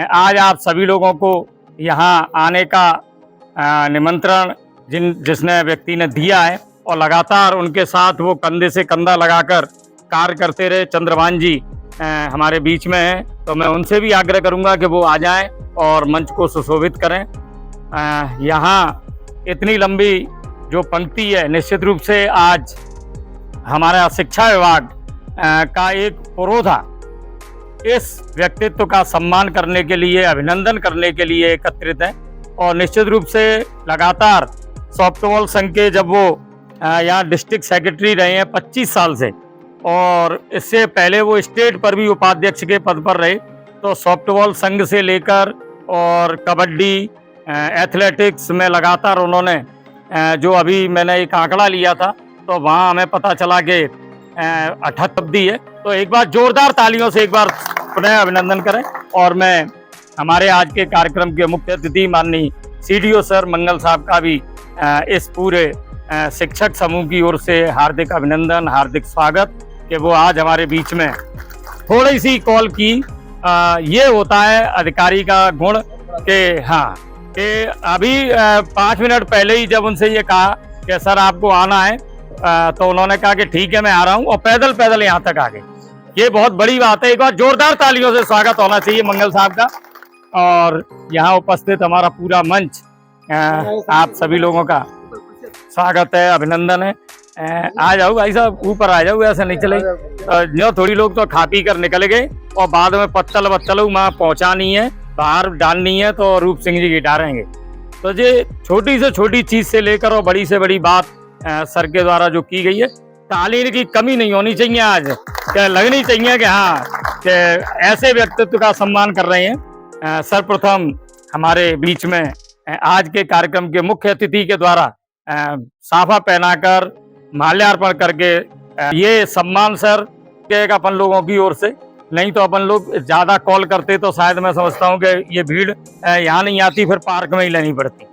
आज आप सभी लोगों को यहाँ आने का निमंत्रण जिसने व्यक्ति ने दिया है और लगातार उनके साथ वो कंधे से कंधा लगाकर कार्य करते रहे। चंद्रभान जी हमारे बीच में हैं, तो मैं उनसे भी आग्रह करूंगा कि वो आ जाएं और मंच को सुशोभित करें। यहाँ इतनी लंबी जो पंक्ति है, निश्चित रूप से आज हमारा शिक्षा विभाग का एक पुरोधा था, इस व्यक्तित्व का सम्मान करने के लिए, अभिनंदन करने के लिए एकत्रित है। और निश्चित रूप से लगातार सॉफ्टबॉल संघ के जब वो यहाँ डिस्ट्रिक्ट सेक्रेटरी रहे हैं 25 साल से, और इससे पहले वो स्टेट पर भी उपाध्यक्ष के पद पर रहे, तो सॉफ्टबॉल संघ से लेकर और कबड्डी, एथलेटिक्स में लगातार उन्होंने जो अभी मैंने एक आंकड़ा लिया था तो वहाँ हमें पता चला कि 78 है। तो एक बार जोरदार तालियों से एक बार पुनः अभिनंदन करें। और मैं हमारे आज के कार्यक्रम के मुख्य अतिथि माननीय सीडीओ सर मंगल साहब का भी इस पूरे शिक्षक समूह की ओर से हार्दिक अभिनंदन, हार्दिक स्वागत कि वो आज हमारे बीच में। थोड़ी सी कॉल की ये होता है अधिकारी का गुण कि हाँ, कि अभी 5 मिनट पहले ही जब उनसे ये कहा कि सर आपको आना है, तो उन्होंने कहा कि ठीक है मैं आ रहा हूँ, और पैदल पैदल यहाँ तक आ गए। ये बहुत बड़ी बात है। एक बार जोरदार तालियों से स्वागत होना चाहिए मंगल साहब का। और यहाँ उपस्थित हमारा पूरा मंच, आप सभी लोगों का स्वागत है, अभिनंदन है। आ जाओ भाई साहब, ऊपर आ जाओ, ऐसा नहीं चले। जो थोड़ी लोग तो खा पी कर निकल गए और बाद में पत्तल वत्तल वहाँ पहुँचानी है, बाहर डालनी है, तो रूप सिंह जी की डालेंगे। तो ये छोटी से छोटी चीज से लेकर और बड़ी से बड़ी बात सर के द्वारा जो की गई है, तालीम की कमी नहीं होनी चाहिए। आज क्या लगनी चाहिए कि हाँ, कि ऐसे व्यक्तित्व का सम्मान कर रहे हैं। सर्वप्रथम हमारे बीच में आज के कार्यक्रम के मुख्य अतिथि के द्वारा साफा पहनाकर माल्यार्पण करके ये सम्मान सर के अपन लोगों की ओर से। नहीं तो अपन लोग ज्यादा कॉल करते तो शायद मैं समझता हूँ कि ये भीड़ यहाँ नहीं आती, फिर पार्क में ही लेनी पड़ती।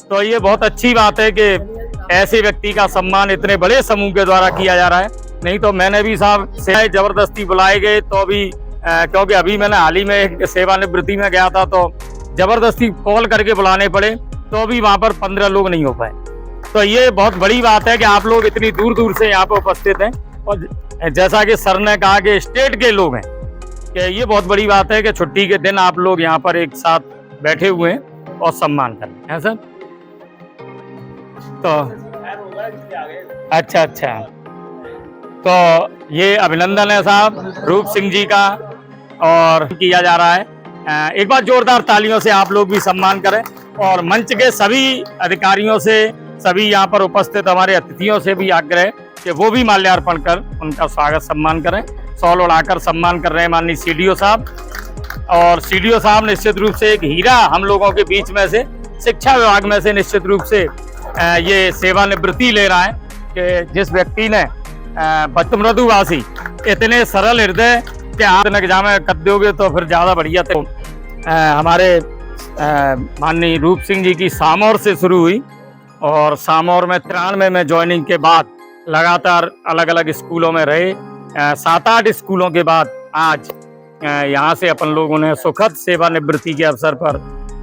तो ये बहुत अच्छी बात है कि ऐसे व्यक्ति का सम्मान इतने बड़े समूह के द्वारा किया जा रहा है। नहीं तो मैंने भी साहब से जबरदस्ती बुलाए गए तो भी क्योंकि अभी मैंने हाल ही में एक सेवानिवृत्ति में गया था, तो जबरदस्ती कॉल करके बुलाने पड़े, तो भी वहाँ पर 15 लोग नहीं हो पाए। तो ये बहुत बड़ी बात है कि आप लोग इतनी दूर दूर से यहाँ पर उपस्थित हैं। और जैसा कि सर ने कहा कि स्टेट के लोग हैं, कि ये बहुत बड़ी बात है कि छुट्टी के दिन आप लोग यहाँ पर एक साथ बैठे हुए हैं और सम्मान कर रहे हैं सर। तो अच्छा, तो ये अभिनंदन है साहब रूप सिंह जी का, और किया जा रहा है। एक बार जोरदार तालियों से आप लोग भी सम्मान करें। और मंच के सभी अधिकारियों से, सभी यहाँ पर उपस्थित हमारे अतिथियों से भी आग्रह कि वो भी माल्यार्पण कर उनका स्वागत सम्मान करें। शॉल उड़ाकर सम्मान कर रहे हैं माननीय सीडीओ साहब। और सीडीओ साहब निश्चित रूप से एक हीरा हम लोगों के बीच में से, शिक्षा विभाग में से निश्चित रूप से ये सेवानिवृत्ति ले रहा है कि जिस व्यक्ति ने मृदुभाषी, इतने सरल हृदय के आप एग्जाम कर दोगे तो फिर ज़्यादा बढ़िया। तो हमारे माननीय रूप सिंह जी की सामौर से शुरू हुई, और सामौर में 93 में ज्वाइनिंग के बाद लगातार अलग अलग स्कूलों में रहे। 7-8 स्कूलों के बाद आज यहाँ से अपन लोगों ने सुखद सेवानिवृत्ति के अवसर पर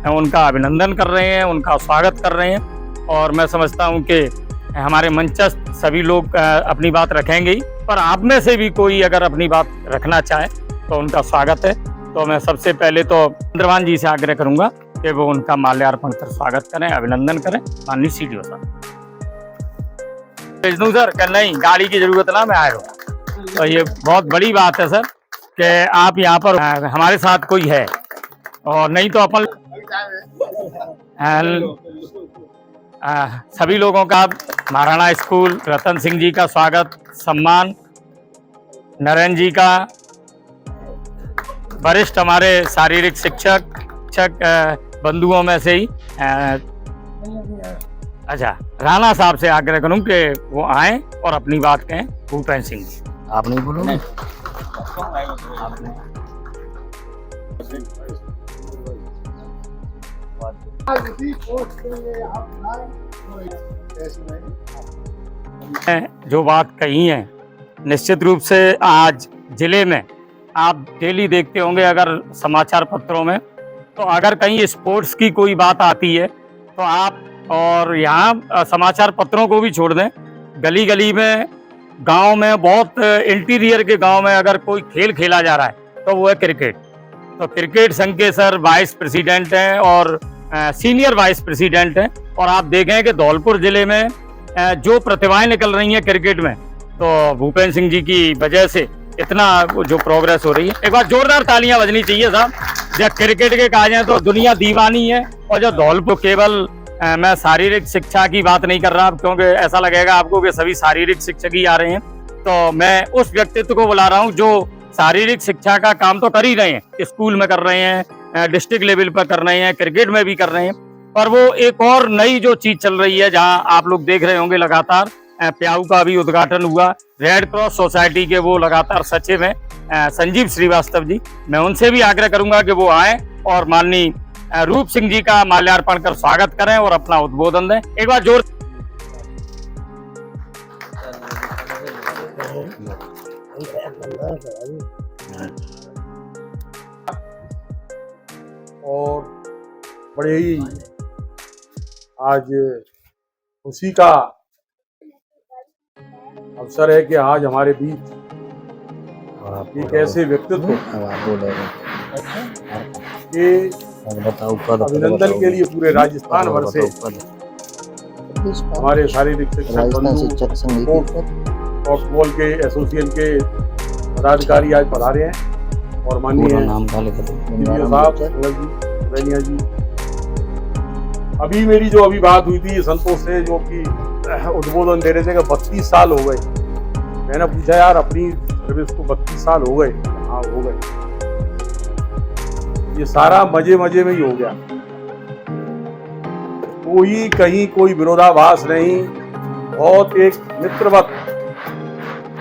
उनका अभिनंदन कर रहे हैं, उनका स्वागत कर रहे हैं। और मैं समझता हूँ कि हमारे मंचस्थ सभी लोग अपनी बात रखेंगे ही, पर आप में से भी कोई अगर अपनी बात रखना चाहे तो उनका स्वागत है। तो मैं सबसे पहले तो चंद्रभान जी से आग्रह करूँगा कि वो उनका माल्यार्पण कर स्वागत करें, अभिनंदन करें। माननीय सीडीओ साहब भेज दूँ सर? क्या नहीं, गाड़ी की जरूरत ना, मैं आएगा। तो ये बहुत बड़ी बात है सर कि आप यहाँ पर हमारे साथ कोई है, और नहीं तो अपन सभी लोगों का महाराणा स्कूल रतन सिंह जी का स्वागत सम्मान, नरेंद्र जी का, वरिष्ठ हमारे शारीरिक शिक्षक बंधुओं में से ही अच्छा, राणा साहब से आग्रह करूं कि वो आए और अपनी बात कहें। भूपेंद्र सिंह जी, आप नहीं बोलोगे? जो बात कही है, निश्चित रूप से आज जिले में आप डेली देखते होंगे अगर समाचार पत्रों में तो अगर कहीं स्पोर्ट्स की कोई बात आती है तो आप और यहाँ समाचार पत्रों को भी छोड़ दें, गली गली में, गांव में, बहुत इंटीरियर के गांव में अगर कोई खेल खेला जा रहा है तो वो है क्रिकेट। तो क्रिकेट संघ के सर वाइस प्रेसिडेंट हैं और सीनियर वाइस प्रेसिडेंट हैं, और आप देखें कि धौलपुर जिले में जो प्रतिभाएं निकल रही हैं क्रिकेट में, तो भूपेंद्र सिंह जी की वजह से इतना जो प्रोग्रेस हो रही है। एक बार जोरदार तालियां बजनी चाहिए साहब। जब क्रिकेट के कहा जाए तो दुनिया दीवानी है, और जो धौलपुर, केवल मैं शारीरिक शिक्षा की बात नहीं कर रहा, क्योंकि ऐसा लगेगा आपको कि सभी शारीरिक शिक्षक ही आ रहे हैं, तो मैं उस व्यक्तित्व को बुला रहा हूँ जो शारीरिक शिक्षा का काम तो कर ही रहे हैं, स्कूल में कर रहे हैं, डिस्ट्रिक्ट लेवल पर कर रहे हैं, क्रिकेट में भी कर रहे हैं, पर वो एक और नई जो चीज चल रही है, जहां आप लोग देख रहे होंगे लगातार प्याऊ का भी उद्घाटन हुआ, रेड क्रॉस सोसाइटी के वो लगातार सचिव हैं संजीव श्रीवास्तव जी। मैं उनसे भी आग्रह करूंगा कि वो आए और माननीय रूप सिंह जी का माल्यार्पण कर स्वागत करें और अपना उद्बोधन दें। एक बार जोर। और बड़े ही आज खुशी का अवसर है कि आज हमारे बीच एक ऐसे व्यक्तित्व के अभिनंदन के लिए पूरे राजस्थान भर से हमारे शारीरिक शिक्षक बंधु, फुटबॉल के एसोसिएशन के पदाधिकारी आज पधारे हैं, और माननीय साहब रैनिया जी, अभी मेरी जो अभी बात हुई थी संतोष से, जो कि उद्बोधन दे रहे थे कि 32 साल हो गए। मैंने पूछा यार अपनी सर्विस को 32 साल हो गए? हाँ हो गए। ये सारा मजे मजे में ही हो गया, कोई कहीं कोई विरोधाभास नहीं, बहुत एक मित्रवत।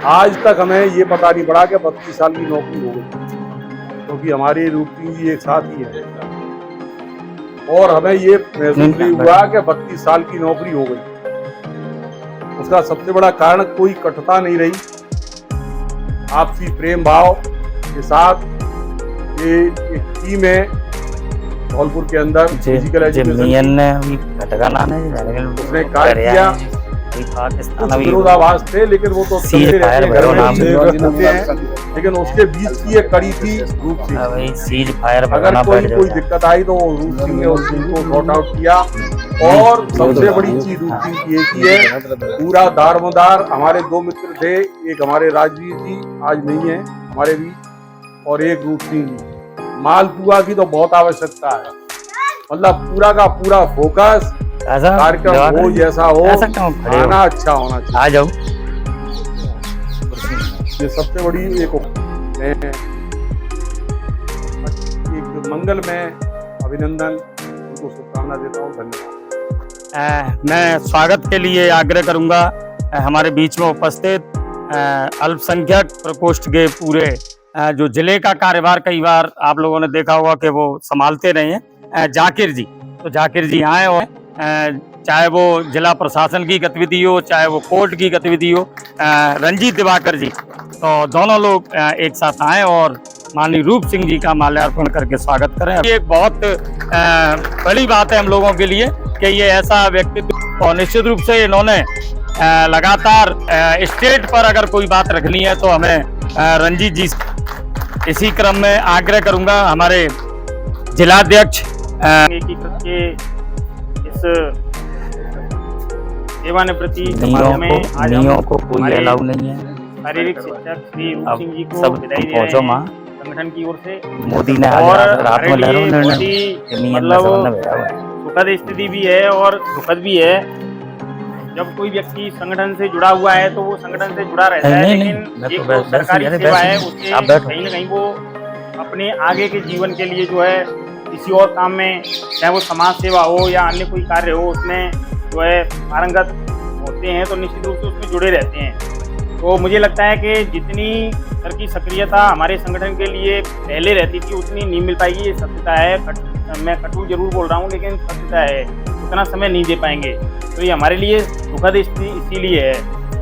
आज तक हमें ये पता नहीं पड़ा कि 32 साल की नौकरी हो गई, क्योंकि हमारे रूप सिंह जी एक साथ ही है, और हमें ये महसूस नहीं हुआ कि 32 साल की नौकरी हो गई। उसका सबसे बड़ा कारण कोई कटुता नहीं रही, आपसी प्रेम भाव के साथ ये एक टीम है धौलपुर के अंदर। फिजिकल एजुकेशन उसने कार्य किया, कुछ विरोधाभास थे, लेकिन वो तो चलते रहते हैं, लेकिन उसके बीच की एक कड़ी थी रूप सिंह। अगर कोई दिक्कत आई तो रूप सिंह ने उस चीज को सॉर्ट आउट किया, और सबसे बड़ी चीज रूप सिंह की एक ही है, पूरा दारमोदार। हमारे दो मित्र थे, एक हमारे राजवीर जी आज नहीं है हमारे बीच, और एक रूप सिंह जी। मालपुआ की तो बहुत आवश्यकता है, मतलब पूरा का पूरा फोकस कार्यक्रम हो जैसा हो, खाना अच्छा होना चाहिए। आ जाओ। ये सबसे बड़ी एक मंगल में अभिनंदन, उनको शुभकामना देता हूँ। धन्यवाद। मैं स्वागत के लिए आग्रह करूंगा हमारे बीच में उपस्थित अल्पसंख्यक प्रकोष्ठ के पूरे जो जिले का कार्यभार कई बार आप लोगों ने देखा होगा कि वो संभालते रहे हैं, जाकिर जी। तो जाकिर जी आए और चाहे वो जिला प्रशासन की गतिविधि हो, चाहे वो कोर्ट की गतिविधि हो, रंजीत दिवाकर जी, तो दोनों लोग एक साथ आए और माननीय रूप सिंह जी का माल्यार्पण करके स्वागत करें। ये एक बहुत बड़ी बात है हम लोगों के लिए कि ये ऐसा व्यक्तित्व, और निश्चित रूप से इन्होंने लगातार स्टेट पर अगर कोई बात रखनी है तो हमें रंजीत जी। इसी क्रम में आग्रह करूंगा हमारे जिलाध्यक्ष के इस सेवानिवृत्ति समारोह में आज को कोई अलाउ नहीं है। शारीरिक शिक्षक श्री रूप सिंह जी को बधाई दे रहे हैं संगठन की ओर से। मोदी ने और रात में मतलब सुखद स्थिति भी है और दुखद भी है। जब कोई व्यक्ति संगठन से जुड़ा हुआ है तो वो संगठन से जुड़ा रहता है, लेकिन एक जो सरकारी सेवा है उससे कहीं न कहीं वो अपने आगे के जीवन के लिए जो है किसी और काम में, चाहे वो समाज सेवा हो या अन्य कोई कार्य हो, उसमें जो है पारंगत होते हैं तो निश्चित रूप से उसमें जुड़े रहते हैं। तो मुझे लगता है कि जितनी सर की सक्रियता हमारे संगठन के लिए पहले रहती थी उतनी नहीं मिल पाएगी, ये सत्यता है। मैं कटु जरूर बोल रहा हूँ, लेकिन सत्यता है, उतना समय नहीं दे पाएंगे। तो ये हमारे लिए दुखद इसीलिए है,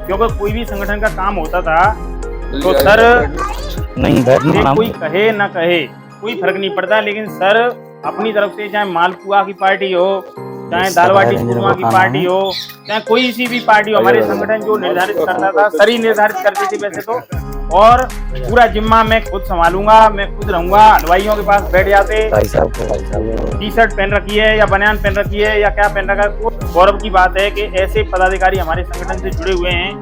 क्योंकि कोई भी संगठन का काम होता था तो सर नहीं कोई कहे ना कहे कोई फर्क नहीं पड़ता, लेकिन सर अपनी तरफ से, चाहे मालपुआ की पार्टी हो, चाहे दाल बाटी चूरमा की पार्टी हो, चाहे कोई सी भी पार्टी हो, हमारे संगठन जो निर्धारित करता था, सही निर्धारित करती थी वैसे तो। और पूरा जिम्मा मैं खुद संभालूंगा, मैं खुद रहूंगा। हलवाइयों के पास बैठ जाते, टी शर्ट पहन रखी है या बनियान पहन रखी है या क्या पहन रखा है, वो गौरव की बात है कि ऐसे पदाधिकारी हमारे संगठन से जुड़े हुए हैं।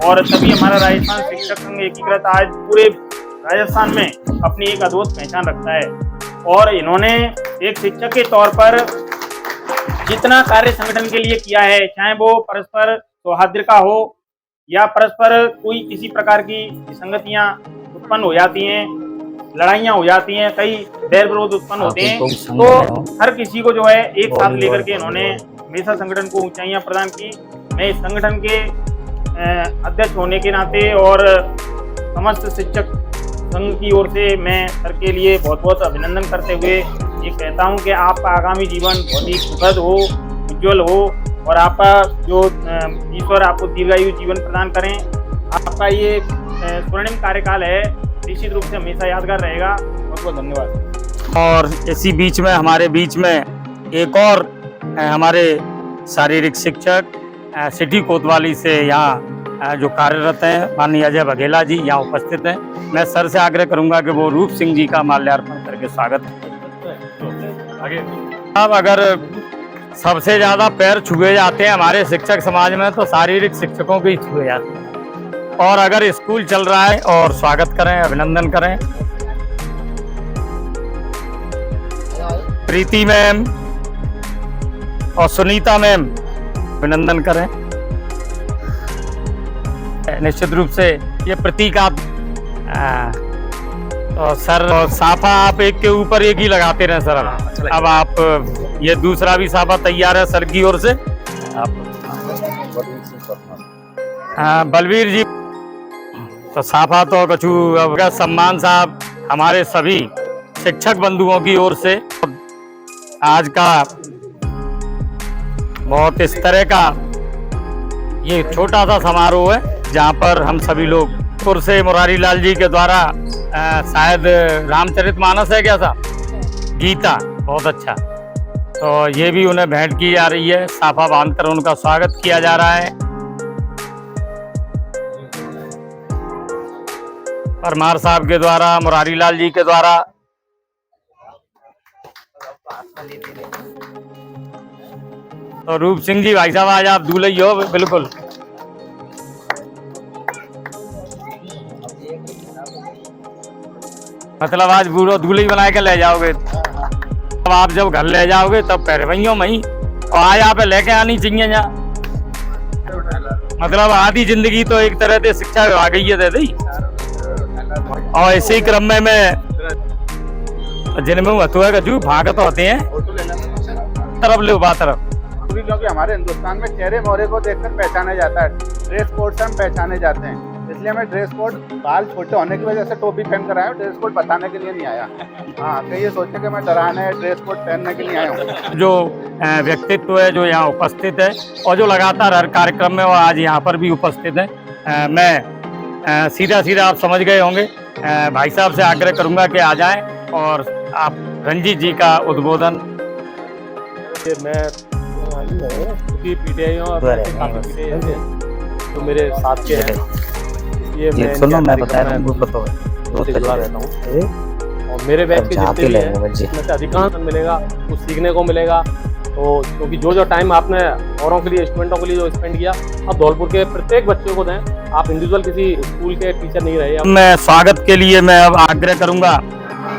और तभी हमारा राजस्थान शिक्षक संघ एकीकृत आज पूरे राजस्थान में अपनी एक अद्भुत पहचान रखता है। और इन्होंने एक शिक्षक के तौर पर जितना कार्य संगठन के लिए किया है, चाहे वो परस्पर सौहार्द का हो या परस्पर कोई किसी प्रकार की विसंगतियां उत्पन्न हो जाती हैं, लड़ाइयां हो जाती हैं, कई बैर विरोध उत्पन्न होते हैं, तो हर किसी को जो है एक साथ लेकर के इन्होंने हमेशा संगठन को ऊंचाइयां प्रदान की। मैं इस संगठन के अध्यक्ष होने के नाते और समस्त शिक्षक संघ की ओर से मैं सर के लिए बहुत बहुत अभिनंदन करते हुए ये कहता हूं कि आपका आगामी जीवन बहुत ही सुखद हो, उज्जवल हो और आपका जो ईश्वर आपको दीर्घायु जीवन प्रदान करें। आपका ये स्वर्णिम कार्यकाल है, निश्चित रूप से हमेशा यादगार रहेगा। बहुत बहुत धन्यवाद। और इसी बीच में हमारे बीच में एक और हमारे शारीरिक शिक्षक सिटी कोतवाली से यहाँ जो कार्यरत हैं, माननीय अजय बघेला जी यहाँ उपस्थित हैं। मैं सर से आग्रह करूंगा कि वो रूप सिंह जी का माल्यार्पण करके स्वागत करें। अब अगर सबसे ज्यादा पैर छुए जाते हैं हमारे शिक्षक समाज में तो शारीरिक शिक्षकों के ही छुए जाते हैं। और अगर स्कूल चल रहा है और स्वागत करें, अभिनंदन करें। प्रीति मैम और सुनीता मैम अभिनंदन करें। निश्चित रूप से ये प्रतीकात्मक तो सर साफा आप एक के ऊपर एक ही लगाते रहे सर। अब आप ये दूसरा भी साफा तैयार है सर की ओर से। बलवीर जी तो साफा तो कछु सम्मान साहब हमारे सभी शिक्षक बंधुओं की ओर से आज का बहुत इस तरह का ये छोटा सा समारोह है जहाँ पर हम सभी लोग पुर से मुरारी लाल जी के द्वारा शायद रामचरितमानस है क्या था, गीता, बहुत अच्छा। तो ये भी उन्हें भेंट की जा रही है, साफा बांधकर उनका स्वागत किया जा रहा है। परमार साहब के द्वारा, मुरारी लाल जी के द्वारा। तो रूप सिंह जी भाई साहब आज आप दूल्हे हो बिल्कुल। मतलब आज बूढ़ो दूल्हे बना के ले जाओगे, अब आप जब घर ले जाओगे तब पैरवइयों में ही और आज आप लेके आनी चाहिए यहाँ। मतलब आधी जिंदगी तो एक तरह से शिक्षा विभाग ही है दी। और इसी क्रम में मैं जिनमें हतुआ का जू भागत होते हैं तरफ ले बा तरफ, क्योंकि हमारे हिंदुस्तान में चेहरे मोहरे को देखकर पहचाना जाता है, ड्रेस कोड से हम पहचाने जाते हैं। इसलिए मैं ड्रेस कोड बाल छोटे होने की वजह से टोपी पहन कर आया हूँ, ड्रेस कोड बताने के लिए नहीं आया। हाँ, तो ये सोचते कि मैं डराने ड्रेस कोड पहनने के लिए आया हूँ। जो व्यक्तित्व है जो यहाँ उपस्थित है और जो लगातार हर कार्यक्रम में और आज यहाँ पर भी उपस्थित है, मैं सीधा आप समझ गए होंगे। भाई साहब से आग्रह करूँगा कि आ जाएं और आप रंजीत जी का उद्बोधन। मैं पीटीआई और तो मेरे साथ के हैं, ये मैं सुनो मैं बता रहा हूँ जुड़ा रहता हूँ। और मेरे बैच के जितने भी हैं उसमें से अधिकांश मिलेगा, कुछ सीखने को मिलेगा। तो क्योंकि जो टाइम आपने औरों के लिए, स्टूडेंटों के लिए जो स्पेंड किया, अब धौलपुर के प्रत्येक बच्चों को दें। आप इंडिविजुअल किसी स्कूल के टीचर नहीं रहे। मैं स्वागत के लिए मैं अब आग्रह करूंगा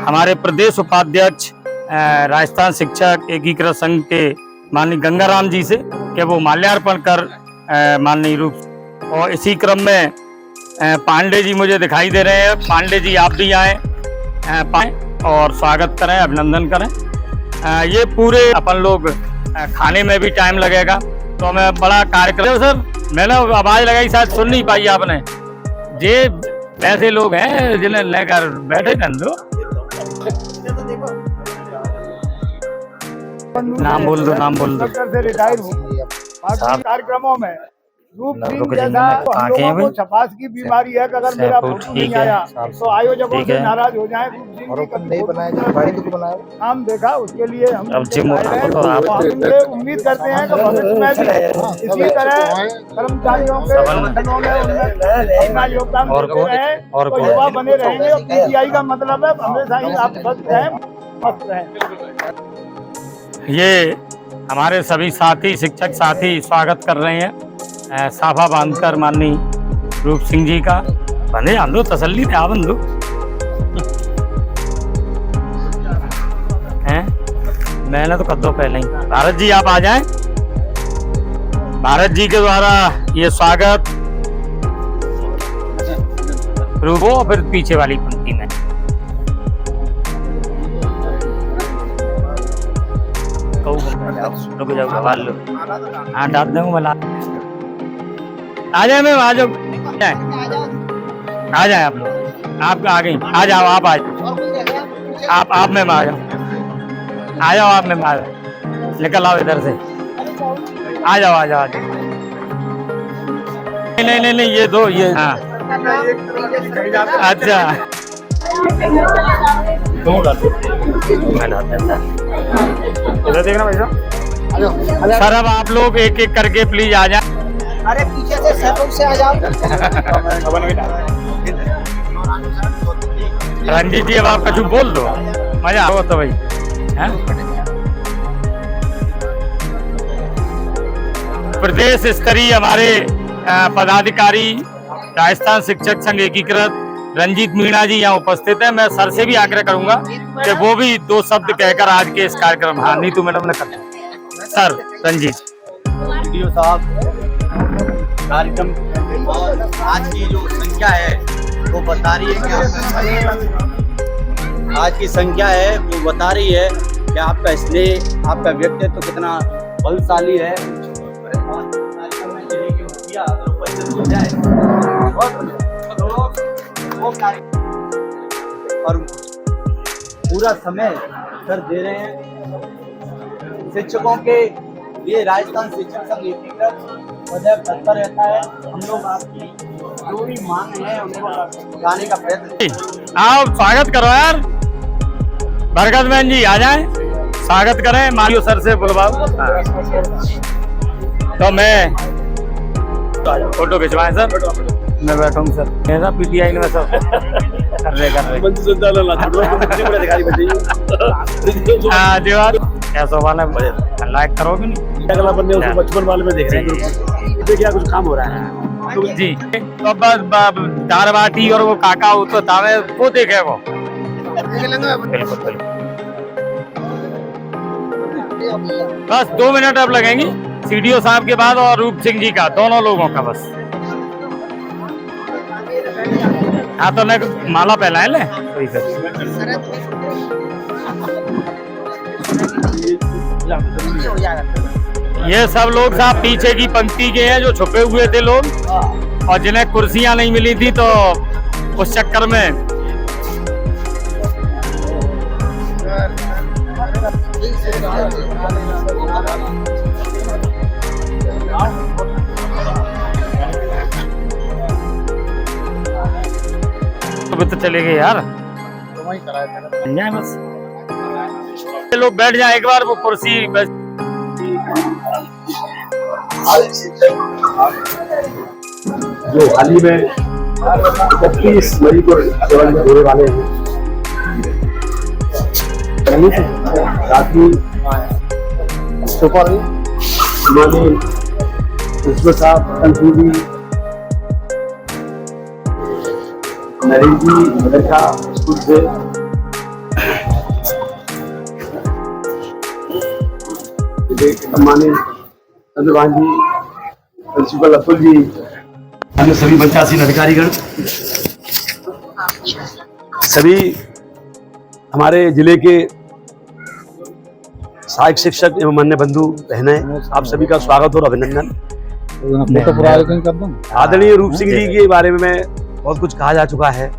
हमारे प्रदेश उपाध्यक्ष राजस्थान शिक्षक एकीकृत संघ के माननीय गंगाराम जी से कि वो माल्यार्पण कर माननीय रूप। और इसी क्रम में पांडे जी मुझे दिखाई दे रहे हैं। पांडे जी आप भी आए और स्वागत करें, अभिनंदन करें। ये पूरे अपन लोग खाने में भी टाइम लगेगा तो मैं बड़ा कार्यक्रम सर मैंने आवाज लगाई, शायद सुन नहीं पाई आपने। ये ऐसे लोग हैं जिन्हें लेकर बैठे कर दो, नाम बोल दो, नाम बोल दो। से रिटायर हूँ कार्यक्रमों में रूप सिंह रुक जैसा जाइए, तो हम आगे लोगों को हैं छपास की बीमारी है कि अगर मेरा सैफुल फोटो ठीक नहीं है, आया तो आयोजकों ठीक से है। नाराज हो जाए। रूप सिंह जी कभी फोटो नाम देखा उसके लिए हम अब जिम आए हैं। तो आप और इनसे उम्मीद करते हैं कि भविष्य में भी इसी तरह कर्मचारियों के संगठनों में उनमें अपना योगदान और देते कौन? रहें और तो कौन? युवा बने रहेंगे। और पीटीआई का मतलब है हमेशा ही आप स्वस्थ रहें, मस्त रहें। ये हमारे सभी साथी शिक्षक साथी स्वागत कर रहे हैं साफा बांधकर माननीय रूप सिंह जी का। बंधे आंदो तसल्ली थे बंधु हैं। मैंने तो कद्दो पहले ही। भारत जी आप आ जाएं। भारत जी के द्वारा ये स्वागत रूपो फिर पीछे वाली पंक्ति में। रुक जाओ सवाल लो। हाँ डाल दूंगा मैं। आ जाए मैं आ जाओ आ जाए आप लोग। आप आ गई आ जाओ आप आ जाओ आप में आ जाओ आप में आ जाओ। निकल आओ इधर से आ जाओ आ जाओ आ जाओ। नहीं ये दो ये। हाँ अच्छा इधर देखना भाई साहब। सर अब आप लोग एक एक करके प्लीज आ जाए। अरे पीछे से सैफुल से आ जाओ। रंजीत जी अब आप कछु बोल दो मजा आओ तो भाई हैं? प्रदेश स्तरीय हमारे पदाधिकारी राजस्थान शिक्षक संघ एकीकृत रंजीत मीणा जी यहाँ उपस्थित है। मैं सर से भी आग्रह करूंगा कि वो भी दो शब्द कहकर आज के इस कार्यक्रम। हाँ नीतू मैडम ने कर सर रंजीत वीडियो साहब कार्यक्रम आज की जो संख्या है वो बता रही है कि आज की संख्या है वो बता रही है कि आपका स्नेह आपका व्यक्तित्व तो कितना बलशाली है। कार्यक्रम में जिले के मुखिया अगर उपस्थित हो जाए वो और पूरा समय सर दे रहे हैं। शिक्षकों के लिए राजस्थान शिक्षक संघ एकीकृत सदैव तत्पर रहता है। हम लोग आपकी जो भी मांग है उनको लाने का प्रयत्न। आप स्वागत करो यार। बरकत बहन जी आ जाएं स्वागत करें। मालियो सर से बुलवाओ तो मैं फोटो खिंचवाएं सर। मैं बैठा हूँ सर मेरा पीटीआई में सब कर रहे कैसा वाला लाइक करोगे नहीं अगला बंदे उसको बचपन वाले में देख रहे हैं क्या कुछ काम हो रहा है जी। तो बस दाल बाटी और वो काका हो तो तावे वो देखे वो बिल्कुल बस 2 मिनट अब लगेंगी सीडीओ साहब के बाद और रूप सिंह जी का दोनों लोगों का बस। हाँ तो माला पहला ले ये सब लोग साहब पीछे की पंक्ति के हैं जो छुपे हुए थे लोग और जिन्हें कुर्सियां नहीं मिली थी तो उस चक्कर में तो चले गए यार। बस लोग बैठ जाए एक बार वो कुर्सी बस। जो हाल ही में 31 मई को सेवन में होने वाले हैं रात्रि सुपर माननीय प्रिंसिपल साहब जी नरेंद्र जी मदरसा स्कूल से सम्मानित चंद्रभान जी प्रिंसिपल अतुल जी अन्य सभी 85 अधिकारीगण सभी हमारे जिले के सहायक शिक्षक एवं अन्य बंधु बहनें आप सभी का स्वागत और अभिनंदन। आदरणीय रूप सिंह जी के बारे में बहुत कुछ कहा जा चुका है।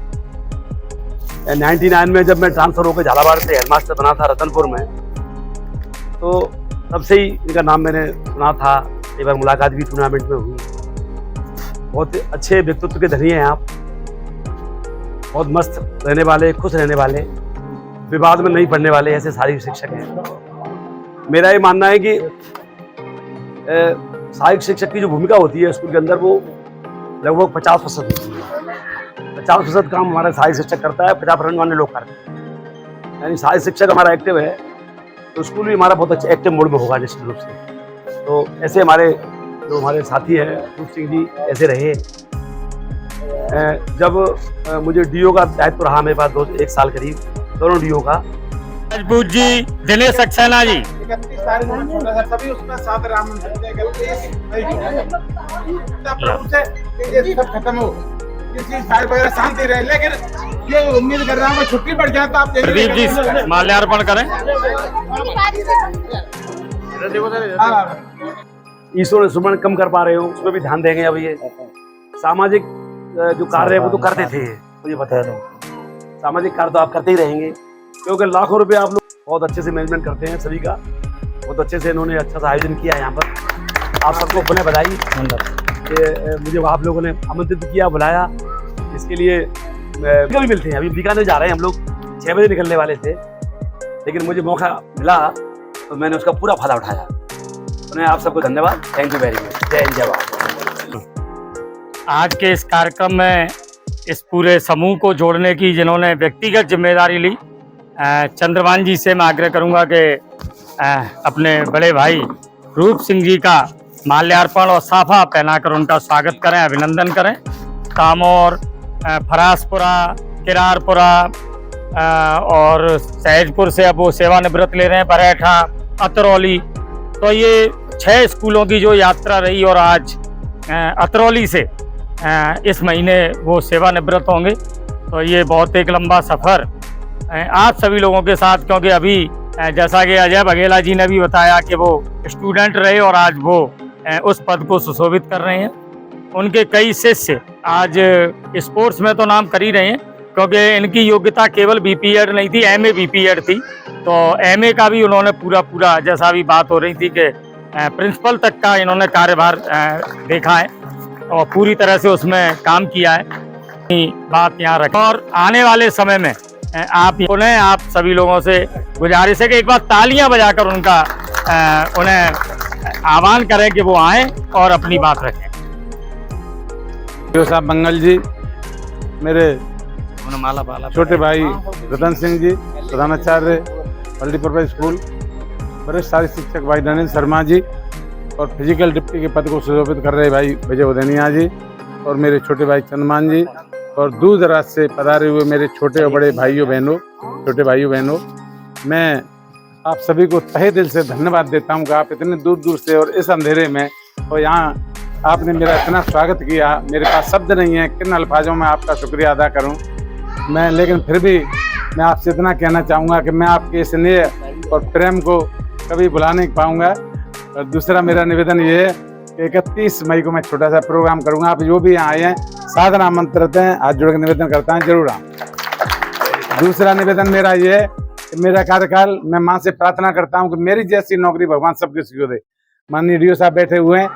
99 में जब मैं ट्रांसफर होकर झालावाड़ से हेडमास्टर बना था रतनपुर में तो तब से ही इनका नाम मैंने सुना था। एक बार मुलाकात भी टूर्नामेंट में हुई बहुत अच्छे व्यक्तित्व के धनी हैं आप, बहुत मस्त रहने वाले, खुश रहने वाले, विवाद में नहीं पड़ने वाले, ऐसे सारे शिक्षक हैं। मेरा ये मानना है कि सहायक शिक्षक की जो भूमिका होती है स्कूल के अंदर वो लगभग 50% होती है। 50% काम हमारा सहायक शिक्षक करता है, 50% अन्य लोग करते हैं। यानी सहायक शिक्षक हमारा एक्टिव है तो स्कूल भी हमारा बहुत अच्छा एक्टिव मोड में होगा निश्चित रूप से। तो ऐसे हमारे जो हमारे साथी हैं रूप सिंह जी ऐसे रहे। जब मुझे डीओ का दायित्व रहा मेरे पास 1 साल करीब, दोनों डीओ का, राजपूत जी, दिनेश सक्सेना जी, 31 तारीख को छोटा सा सभी उसमें साथ राम सब खत्म हो, किसी साइड वगैरह शांति रहे, लेकिन ये उम्मीद कर रहा हूँ छुट्टी बढ़ जाए तो आप प्रदीप जी माल्यार्पण करें। ईश्वर सुमन कम कर पा रहे हो उसमें भी ध्यान देंगे। अब ये सामाजिक जो कार्य है वो तो करते थे, मुझे पता है, सामाजिक कार्य तो आप करते ही रहेंगे क्योंकि लाखों रुपए आप लोग बहुत अच्छे से मैनेजमेंट करते हैं सभी का, बहुत अच्छे से इन्होंने अच्छा सा आयोजन किया है यहाँ पर। आप सबको पुनः बधाई कि मुझे आप लोगों ने आमंत्रित किया, बुलाया, इसके लिए कभी मिलते हैं। अभी बीकानेर जा रहे हैं हम लोग, 6 बजे निकलने वाले थे, लेकिन मुझे मौका मिला तो मैंने उसका पूरा फायदा उठाया। उन्हें आप सबको धन्यवाद, थैंक यू वेरी मच, जय हिंद जय भारत। आज के इस कार्यक्रम में इस पूरे समूह को जोड़ने की जिन्होंने व्यक्तिगत जिम्मेदारी ली, चंद्रभान जी से मैं आग्रह करूंगा कि अपने बड़े भाई रूप सिंह जी का माल्यार्पण और साफा पहनाकर उनका स्वागत करें, अभिनंदन करें। कामोर, फरासपुरा, किरारपुरा और सहजपुर से अब वो सेवानिवृत्त ले रहे हैं, बरेठा, अतरौली, तो ये 6 स्कूलों की जो यात्रा रही और आज अतरौली से इस महीने वो सेवानिवृत्त होंगे। तो ये बहुत एक लंबा सफ़र आप सभी लोगों के साथ, क्योंकि अभी जैसा कि अजय बघेला जी ने भी बताया कि वो स्टूडेंट रहे और आज वो उस पद को सुशोभित कर रहे हैं। उनके कई शिष्य आज स्पोर्ट्स में तो नाम कर ही रहे हैं, क्योंकि इनकी योग्यता केवल बीपीएड नहीं थी, एमए बीपीएड थी। तो एमए का भी उन्होंने पूरा जैसा भी बात हो रही थी कि प्रिंसिपल तक का इन्होंने कार्यभार देखा है और पूरी तरह से उसमें काम किया है। बात यहाँ रखें और आने वाले समय में आप सभी लोगों से गुजारिश है कि एक बार तालियां बजाकर उनका उन्हें आह्वान करें कि वो आएं और अपनी बात रखें। साहब मंगल जी, मेरे छोटे भाई रतन सिंह जी, प्रधानाचार्य मल्टीपर्पज स्कूल, वरिष्ठ शारीरिक शिक्षक भाई नरेंद्र शर्मा जी और फिजिकल डिप्टी के पद को सुशोभित कर रहे भाई विजय उदयनिया जी और मेरे छोटे भाई चंद्रमान जी और दूर दराज से पधारे हुए मेरे छोटे और बड़े भाइयों बहनों, छोटे भाइयों बहनों, मैं आप सभी को तहे दिल से धन्यवाद देता हूँ कि आप इतने दूर दूर से और इस अंधेरे में और यहाँ आपने मेरा इतना स्वागत किया। मेरे पास शब्द नहीं है किन अल्फाजों में आपका शुक्रिया अदा करूँ मैं, लेकिन फिर भी मैं आपसे इतना कहना चाहूँगा कि मैं आपके स्नेह और प्रेम को कभी भुला नहीं पाऊँगा। और दूसरा मेरा निवेदन ये है कि 31 मई को मैं छोटा सा प्रोग्राम करूँगा। आप जो भी यहाँ आए हैं सादर आमंत्रित हैं, हाथ जोड़ के निवेदन करता है जरूर आऊँ। दूसरा निवेदन मेरा ये है कि मेरा कार्यकाल, मैं माँ से प्रार्थना करता हूँ कि मेरी जैसी नौकरी भगवान सबको किसी दे। माननीय डीओ साहब बैठे हुए हैं,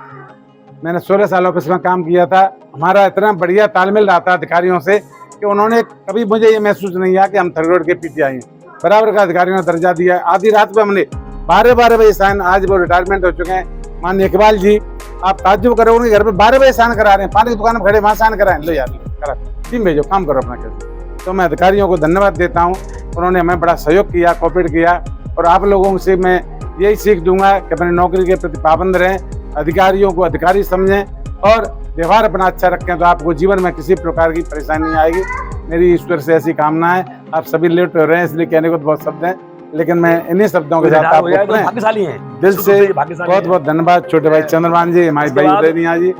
मैंने 16 सालों के इसमें काम किया था। हमारा इतना बढ़िया तालमेल रहा था अधिकारियों से कि उन्होंने कभी मुझे ये महसूस नहीं किया कि हम थर्ड ग्रेड के पीछे आए हैं। बराबर का अधिकारियों ने दर्जा दिया। आधी रात को हमने 12 बजे साइन, आज वो रिटायरमेंट हो चुके हैं, माननीय इकबाल जी, आप ताज्जुब करो, उनके घर पे 12 बजे साइन करा रहे हैं, पानी की दुकान में खड़े वहाँ साइन कराएं, लो यार करा, टीम भेजो, काम करो अपना कैसे। तो मैं अधिकारियों को धन्यवाद देता हूँ, उन्होंने हमें बड़ा सहयोग किया, कोऑपरेट किया। और आप लोगों से मैं यही सीख दूंगा कि अपनी नौकरी के प्रति पाबंद रहें, अधिकारियों को अधिकारी समझें और व्यवहार अपना अच्छा रखें, तो आपको जीवन में किसी प्रकार की परेशानी नहीं आएगी। मेरी ईश्वर से ऐसी कामना है। आप सभी लेट हो रहे हैं इसलिए कहने को तो बहुत शब्द हैं, लेकिन मैं इन्हीं शब्दों के साथ आपको भाग्यशाली हैं, दिल से बहुत बहुत धन्यवाद। छोटे भाई चंद्रमान जी, हमारे भाई उदयनिया जी,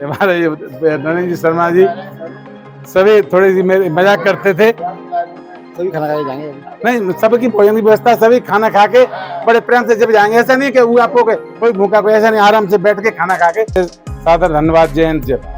हमारे नरेंद्र जी शर्मा जी, सभी थोड़ी सी मेरी मजाक करते थे। सभी खाना खा के जाएंगे? नहीं, सबकी भोजन की व्यवस्था, सभी खाना खा के बड़े प्रेम से जब जाएंगे। ऐसा नहीं कि वो आपको कोई भूखा, कोई ऐसा नहीं, आराम से बैठ के खाना खा के। सादर धन्यवाद, जय हिंद, जय भारत।